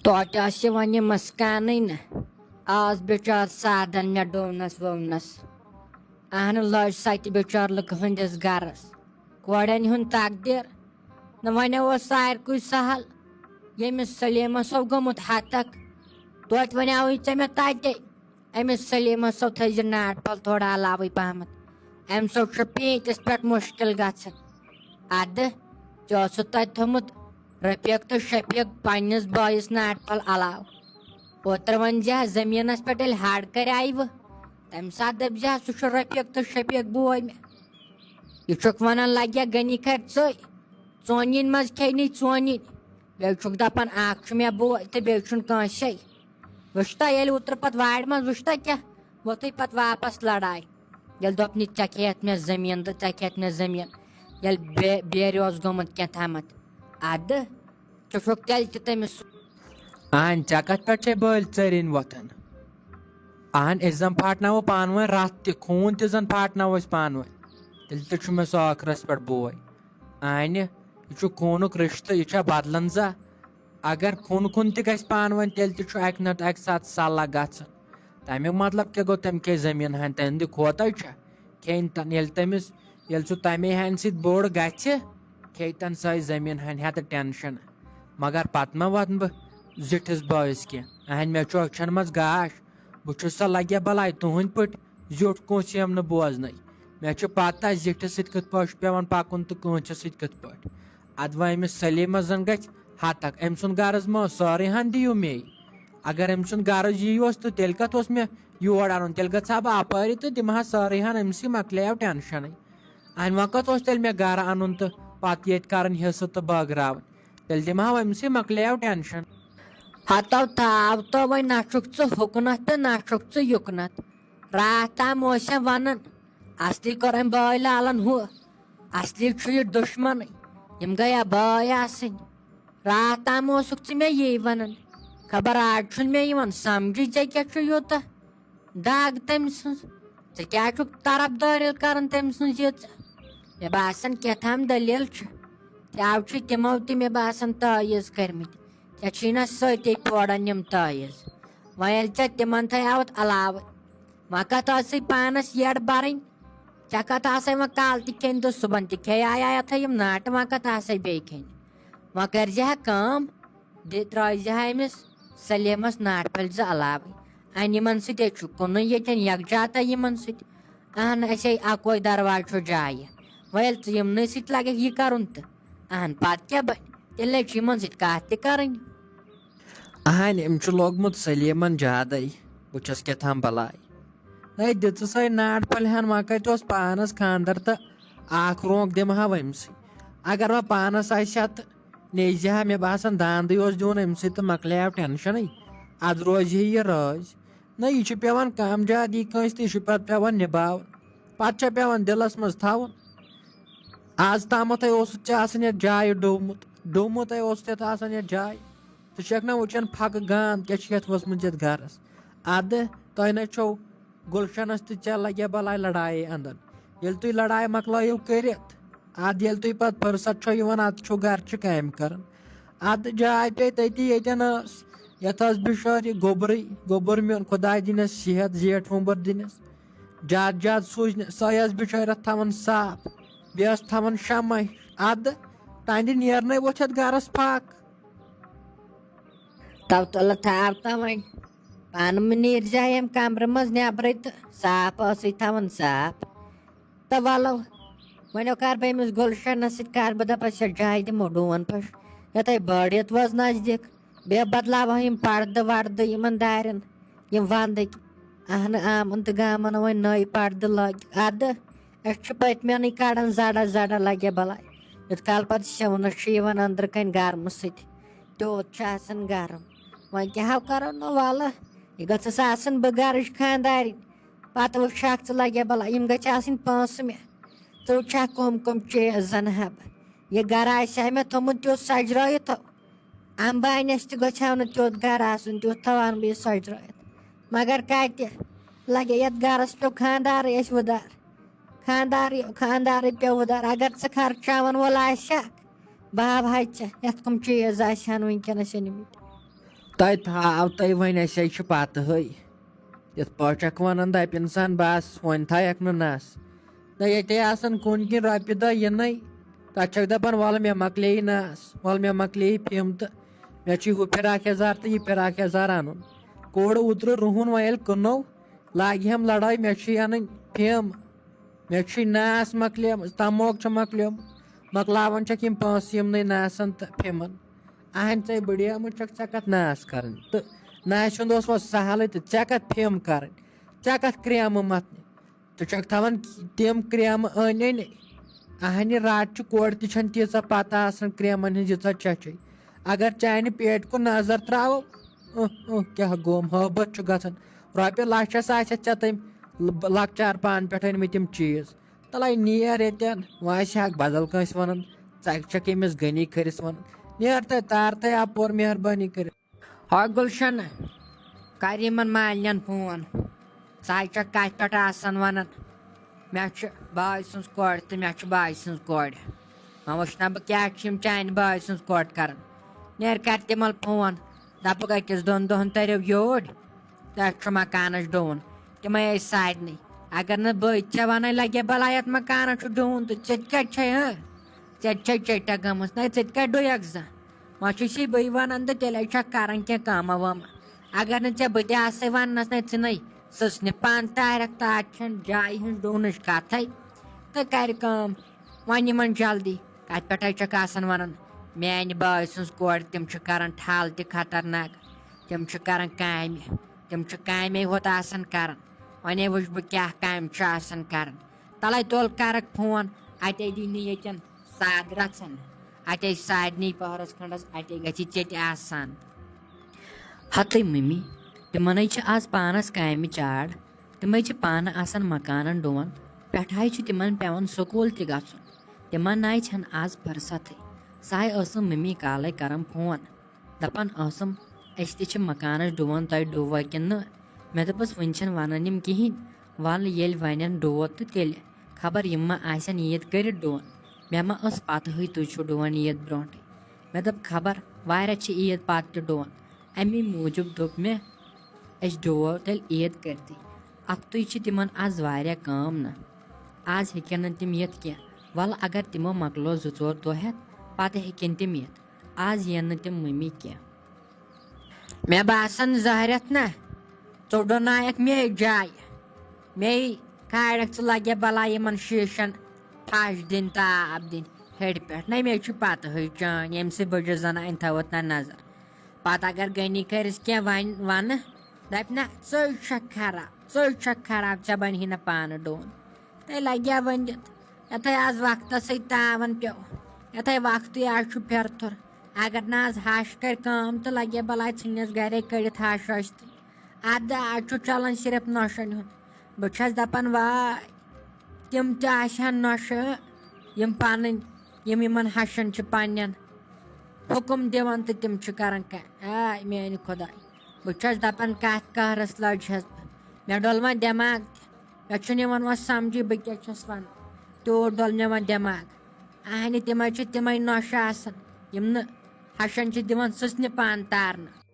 توتہِ وۄنۍ یہِ مسکانٕے نہ آز بِچار سادن مےٚ ڈوٗنس ووٗنس اہنہٕ لٔج سۄ تہِ بِچور لُکہٕ ہٕنٛدِس گرس کورٮ۪ن ہُنٛد تقدیٖر نہٕ وۄنۍ اوس سارکُے سہل ییٚمِس سلیٖمسو گوٚمُت ہتک توتہِ وَنیٛاوُے ژےٚ مےٚ تَتے أمِس سلیٖمسو تھٲیزِ ناٹہٕ پھل تھوڑا علاوٕے پہمتھ أمۍ سو چھُ پیٖنٛتِس پٮ۪ٹھ مُشکِل گژھان اَدٕ ژےٚ اوسُتھ تَتہِ تھوٚمُت رفیٖق تہٕ شفیٖق پنٛنِس بٲیِس ناٹہٕ پھل علاوٕ اوترٕ ؤنۍزِہا زٔمیٖنس پٮ۪ٹھ ییٚلہِ ہر کَرِ آیوٕ تَمہِ ساتہٕ دٔپزِہا سُہ چھُ رفیٖق تہٕ شفیٖق بوے مےٚ یہِ چھُکھ وَنان لگیا گٔنی کھرِ ژٔے ژونِنۍ منٛز کھیٚنی ژونِنۍ بیٚیہِ چھُکھ دَپان اکھ چھُ مےٚ بوے تہٕ بیٚیہِ چھُنہٕ کٲنٛسے وٕچھتا ییٚلہِ اوترٕ پتہٕ وارِ منٛز وٕچھتا کیٛاہ ووٚتھُے پتہٕ واپس لڑاے ییٚلہِ دوٚپنہِ ژےٚ کھیٚیَتھ مےٚ زٔمیٖن تہٕ ژےٚ کھیٚیَتھ مےٚ زٔمیٖن ییٚلہِ بیرِ اوس گوٚمُت کینٛہہ اَدٕ ژٕ چھُکھ تیٚلہِ تہِ تٔمِس اہن ژےٚ کتھ پٮ۪ٹھ چھے بٲلۍ ژٔرِنۍ وۄتھان اہن أسۍ زن پھاٹناوو پانہٕ ؤنۍ رتھ تہِ خوٗن تہِ زن پھاٹناوو أسۍ پانہٕ ؤنۍ تیٚلہِ تہِ چھُ مےٚ سُہ ٲخرس پٮ۪ٹھ بوے انہِ یہِ چھُ خوٗنُک رِشتہٕ یہِ چھا بدلان زا اگر خوٗن تہِ گژھِ پانہٕ ؤنۍ تیٚلہِ تہِ چھُ اکہِ نتہٕ اکہِ ساتہٕ صلح گژھان تمیُک مطلب کیٛاہ گوٚو تٔمۍ کھیٚیہِ زٔمیٖن ہن تٔہنٛدِ کھوتے چھا کھیٚنۍ تن ییٚلہِ سُہ تمے ہنہِ سۭتۍ بوٚڑ گژھِ کھیٚیہِ تن سۄے زٔمیٖن ہن ہٮ۪تہٕ ٹٮ۪نشن مگر پتہٕ ما واتہٕ بہٕ زِٹھِس بٲیِس کینٛہہ اہن مےٚ چھُ أچھن منٛز گاش بہٕ چھُس سا لگیا بلاے تُہنٛدۍ پٲٹھۍ زیُٹھ کٲنٛسہِ یِم نہٕ بوزنٕے مےٚ چھُ پتہ زِٹھِس سۭتۍ کِتھ پٲٹھۍ چھُ پیٚوان پکُن تہٕ کٲنٛسہِ سۭتۍ کِتھ پٲٹھۍ ادٕ وۄنۍ أمِس سلیٖمس زن گژھِ ہتک أمۍ سُنٛد غرض ما سٲرٕے ہن دِیِو مے اگر أمۍ سُنٛد غرض یی اوس تہٕ تیٚلہِ کتھ اوس مےٚ یور انُن تیٚلہِ گژھٕ ہا بہٕ اپٲری تہٕ دِمہٕ ہا سٲرٕے ہن أمسٕے مۄکلیو ٹٮ۪نشنٕے انہِ وۄنۍ کتھ اوس تیٚلہِ مےٚ گرٕ انُن تہٕ پتہٕ ییٚتہِ کرٕنۍ حصہٕ تہٕ بٲگراوٕنۍ تیٚلہِ دِمہٕ ہاو أمسٕے مۄکلیو ٹٮ۪نشن ہتو تھاو تو وۄنۍ نہ چھُکھ ژٕ ہُکنتھ تہٕ نہ چھُکھ ژٕ یُکنتھ راتھ تام ٲسۍ ونان اصلی کوٚر أمۍ بٲے لالن ہُہ اصلی چھُ یہِ دُشمنٕے یِم گٔیا بٲے آسٕنۍ راتھ تام اوسُکھ ژٕ مےٚ یی ونان خبر آز چھُنہٕ مےٚ یِوان سمجھی ژےٚ کیٛاہ چھُ یوٗتاہ دگ تٔمۍ سٕنٛز ژےٚ کیٛازِ چھُکھ طرفدٲری کران تٔمۍ سٕنٛز ییٖژ مےٚ باسان کیٛاتھام دٔلیٖل چھِ تیٚو چھِ تِمو تہِ مےٚ باسان تٲیٖز کٔرمٕتۍ ژےٚ چھُے نہ سۭتی پھوڑان یِم تٲیٖز وۄنۍ ییٚلہِ ژےٚ تِمن تھایاوتھ علاوٕ وۄنۍ کتھ ٲسٕے پانس یٔڈ برٕنۍ ژےٚ کتھ آسے وۄنۍ کالہٕ تہِ کھیٚنۍ تہٕ صبحن تہِ کھیٚیایا یتھے یِم ناٹہٕ وۄنۍ کتھ آسے بیٚیہِ کھیٚنۍ وۄنۍ کٔرزِ ہا کٲم ترٲیزِ ہا أمِس سلیٖمس ناٹہٕ پھلۍ زٕ علاوٕے انہِ یِمن سۭتۍ ہے چھُ کُنُے ییٚتٮ۪ن یکجاتا یِمن سۭتۍ اہن أسے اکوے درواز چھُ جایہِ وۄنۍ ییٚلہِ ژٕ یِمنٕے سۭتۍ لگکھ یہِ کرُن تہٕ اہن پتہٕ کیٛاہ بنہِ تیٚلہِ چھُ یِمن سۭتۍ کتھ تہِ کرٕنۍ اہن أمۍ چھُ لوگمُت سلیٖمن جادے بہٕ چھس کیٛاتھام بلاے ہے دِژٕسے ناٹہٕ پھلہِ ہن وۄنۍ کتہِ اوس پانس خانٛدر تہٕ اکھ رونٛک دِمہٕ ہاو أمسٕے اگر وۄنۍ پانس آسہِ ہا تہٕ نیزِ ہا مےٚ باسان داندٕے اوس دیُن أمسٕے تہٕ مۄکلیو ٹٮ۪نشنٕے ادٕ روزِ ہے یہِ رٲزۍ نہ یہِ چھُ پیٚوان کم جادی کٲنٛسہِ تہٕ یہِ چھُ پتہٕ پیٚوان نِباوُن پتہٕ چھا پیٚوان دِلس منٛز تھاوُن آز تامتھے اوسُتھ ژےٚ آسان یتھ جایہِ ڈوٚمُتے اوسُتھ یتھ آسان یتھ جایہِ ژٕ چھکھ نہ وٕچھان پھکہٕ گانٛد کیٛاہ چھِ یتھ ؤژھمٕژ یتھ گرس ادٕ تۄہہِ نہ چھو گُلشنس تہٕ ژےٚ لگیا بلاے لڑایے انٛدر ییٚلہِ تُہۍ لڑایہِ مۄکلٲیِو کٔرِتھ ادٕ ییٚلہِ تُہۍ پتہٕ فٕرست چھو یِوان ادٕ چھُ گرچہِ کامہِ کران ادٕ جاے پیٚیہِ تٔتی ییٚتٮ۪ن ٲس یتھ ٲس بِچٲر یہِ گوٚبُر میون خۄداے دِنس صحت زیٹھ وُمبر دِنس زیادٕ سوٗزنہِ سۄے ٲس بِچٲر اتھ تھاوان صاف بیٚیہِ ٲس تھاوان شمع ادٕ تہنٛدِ نیرنٕے ووٚتھ یتھ گرس پھکھ تو تُلہٕ تھاو تو وۄنۍ پانہٕ مہٕ نیٖرزِ ییٚمہِ کمرٕ منٛز نٮ۪برٕے تہٕ صاف ٲسٕے تھاوان صاف تہٕ وَلو وۄنۍ کر بہٕ أمِس گُلشنس سۭتۍ کر بہٕ دپس یتھ جایہِ دِمو ڈوٗن پھٔش یتھے بٔڑِتھ وٲژ نزدیٖک بیٚیہِ بدلاوہو یِم پردٕ وردٕ یِمن دارٮ۪ن یِم ونٛدٕکۍ اہنہٕ آمن تہٕ گامن وۄنۍ نٔے پردٕ لٲگِکھ ادٕ أسۍ چھِ پٔتمٮ۪نٕے کڑان زڈا لگیا بلاے یوٗت کال پتہٕ شونس چھُ یِوان أنٛدرٕ کنۍ گرمہٕ سۭتۍ تیوٗت چھُ آسان گرم وۄنۍ کیٛاہ ہو کرو نہٕ وَلہٕ یہِ گٔژھٕس آسٕنۍ بہٕ گرٕچ خانٛدارِنۍ پتہٕ وٕچھکھ ژٕ لگیا بلاے یِم گژھِ آسٕنۍ پونٛسہٕ مےٚ ژٕ وٕچھکھ کٕم چیٖز زن ہٮ۪بہٕ یہِ گرٕ آسہِ ہا مےٚ تھوٚمُت تیُتھ سجرٲیِتھ امبانٮ۪س تہِ گژھِ ہا نہٕ تیُتھ گرٕ آسُن تیُتھ تھاوان بہٕ یہِ سجرٲیِتھ مگر کتہِ لگے یتھ گرس پیٚو خانٛدارٕے اَسہِ وُدار خانٛدارٕے پیٚو وُدار اگر ژٕ خرچاون وول آسہِ ہکھ بہٕ ہاوہاے ژےٚ یتھ کٕم چیٖز آسہِ ہن وٕنکیٚنس أنمٕتۍ تۄہہِ تھاو تۄہہِ وۄنۍ أسے چھِ پتہٕے یِتھ پٲٹھۍ چھکھ ونان دپہِ انسان بس وۄنۍ تھایکھ نہٕ نس نہ ییٚتے آسان کُن کِنۍ رۄپیہِ دہ یِنٕے تتہِ چھکھ دپان وَلہٕ مےٚ مۄکلیے نس وَلہٕ مےٚ مۄکلیے فِم تہٕ مےٚ چھُ ہُہ فِراک یزار تہٕ یہِ فِراک یزار انُن کوٚڑ اوترٕ رُہُن وۄنۍ ییٚلہِ کٕنو لاگہِ ہم لڑٲے مےٚ چھُے انٕنۍ فِم مےٚ چھُے ناس مۄکلیمٕژ تموک چھُ مۄکلیومُت مۄکلاوان چھکھ یِم پونٛسہٕ یِمنٕے ناسن تہٕ فِمن اہن ژےٚ بٔڑیمٕژ چھکھ ژےٚ کتھ ناس کرٕنۍ تہٕ ناسہِ ہُنٛد اوس وۄنۍ سہلٕے تہٕ ژےٚ کتھ فِم کرٕنۍ ژےٚ کتھ کرٛیمہٕ متھنہِ ژٕ چھکھ تھاوان تِم کرٛیمہٕ أنۍ أنۍ اہنہِ رات چہِ کورِ تہِ چھنہٕ تیٖژاہ پتہ آسان کرٛیمن ہِنٛز ییٖژاہ چچے اگر چانہِ پیٹہِ کُن نظر تراوو کیٛاہ گوم ہٲبت چھُ گژھان رۄپیہِ لچھس آسٮ۪تھ ژےٚ تٔمۍ لۄکچار پانہٕ پٮ۪ٹھ أنۍ مٕتۍ تِم چیٖز تلے نیر ییٚتٮ۪ن وۄنۍ آسہِ ہاکھ بدل کٲنٛسہِ ونان ژٕ چھکھ ییٚمِس غنی کھٔرِس ونان نیر تہٕ تارتھٕے اپور مہربٲنی کٔرِتھ ہا گُلشن کر یِمن مالنٮ۪ن فون ژٕ حظ چھکھ کتھ پٮ۪ٹھ آسان ونان مےٚ چھِ باے سٕنٛز کورِ تہٕ مےٚ چھِ باے سٕنٛز کورِ وۄنۍ وٕچھنا بہٕ کیٛاہ چھِ یِم چانہِ باے سٕنٛز کورِ کران نیر کر تِمن فون دپُکھ أکِس دۄن دۄہن تٔرِو یوٗرۍ تۄہہِ چھُ مکانس ڈوٗن تِمے ٲسۍ سارنٕے اگر نہٕ بہٕ ژےٚ ونٕے لگے بلاے یتھ مکانس چھُ ڈوٗن تہٕ ژےٚ تہِ کتہِ چھے ژےٚ تہِ چھے چٹا گٔمٕژ نہ ژٕ تہِ کتہِ ڈُیکھ زانٛہہ وۄنۍ چھُسی بٕے ونان تہٕ تیٚلے چھکھ کران کینٛہہ کٲمہ وٲمہ اگر نہٕ ژےٚ بہٕ تہِ آسے وننس نَے ژٕ نَے سٕژنہِ پن تارکھ تتھ چھنہٕ جایہِ ہٕنٛز ڈوٗنٕچ کتھے تہٕ کرِ کٲم وۄنۍ یِمن جلدی کتھ پٮ۪ٹھے چھکھ آسان ونان میانہِ باے سٕنٛز کورِ تِم چھِ کران ٹھل تہِ خطرناک تِم چھِ کران کامہِ تِم چھِ کامے ہوت آسان کران وۄنۍ وٕچھ بہٕ کیٛاہ کامہِ چھُ آسان کران تلے تُل کرکھ فون اتے دی نہٕ ییٚتٮ۪ن ساد رژھن اتے سارنٕے پہرس کھنڈس اتے گژھِ ژےٚ تہِ آسان ہتٕے مٔمی تِمنٕے چھِ آز پانس کامہِ چاڑ تِمے چھِ پانہٕ آسان مکانن ڈوٗن پٮ۪ٹھے چھُ تِمن پٮ۪وان سکوٗل تہِ گژھُن تِمن ناے چھنہٕ آز فرستھٕے ساے ٲسٕم مٔمی کالے کران فون دپان ٲسٕم أسۍ تہِ چھِ مکانس ڈوٗن تۄہہِ ڈوٗوا کِنہٕ نہٕ مےٚ دوٚپُس وُنہِ چھنہٕ ونان یِم کِہینۍ ولہٕ ییٚلہِ ونن ڈوٗد تہٕ تیٚلہِ خبر یِم ما آسن عیٖد کٔرِتھ ڈوٗن مےٚ ما ٲس پتہٕے تُہۍ چھِو ڈوٗن عیٖد برونٛٹھٕے مےٚ دوٚپ خبر واریاہ چھِ عیٖد پتہٕ تہِ ڈوٗن امی موٗجوٗب دوٚپ مےٚ أسۍ ڈوٗو تیٚلہِ عیٖد کٔرتھٕے اکھتُے چھِ تِمن آز واریاہ کٲم نہ آز ہیٚکن نہٕ تِم یِتھ کینٛہہ ولہٕ اگر تِمو مۄکلو 2-4 دۄہ ہٮ۪تھ پتہٕ ہیٚکن تِم یِتھ آز یِن نہٕ تِم مٔمی کینٛہہ مےٚ باسان 2 رٮ۪تھ نہ ژٕ ڈُنایکھ مے جایہِ مے کھالکھ ژٕ لگے بلاے یِمن شیٖشن پھش دِنۍ تہٕ آب دِنۍ ہیٚرِ پٮ۪ٹھ نہ مےٚ چھُ پتہٕے چٲنۍ ییٚمہِ سۭتۍ بٔڑِس زنانہِ تھٲوٕتھ نہ نظر پتہٕ اگر غنی کٔرِس کینٛہہ ونہٕ دپہِ نہ ژٕے چھکھ خراب ژےٚ بنہی نہٕ پانہٕ ڈوٗن تیٚلہِ لگیا ؤنِتھ یتھے آز وقتسٕے تاون پیوٚو یتھے وقتٕے آز چھُ پھِرتھُر اگر نہٕ آز ہش کرِ کٲم تہٕ لگے بلاے ژھٕنِس گرے کٔڑِتھ ہش وش تہِ ادٕ آز چھُ چلان صرف نۄشن ہُنٛد بہٕ چھس دپان واے تِم تہِ آسہِ ہن نۄشہٕ یِم پنٕنۍ یِم یِمن ہشن چھِ پننٮ۪ن حُکُم دِوان تہٕ تِم چھِ کران آے میانہِ خۄداے بہٕ چھس دپان کتھ قہرس لٔجہس بہٕ مےٚ ڈوٚل وۄنۍ دٮ۪ماغ تہِ مےٚ چھُنہٕ یِوان وۄنۍ سمجھی بہٕ کیٛاہ چھس ونان تیوٗت ڈوٚل مےٚ وۄنۍ دٮ۪ماغ اہنہِ تِمے چھِ تِمے نۄشہٕ آسان یِم نہٕ ہشن چھِ دِوان سٕژنہِ پن تارنہٕ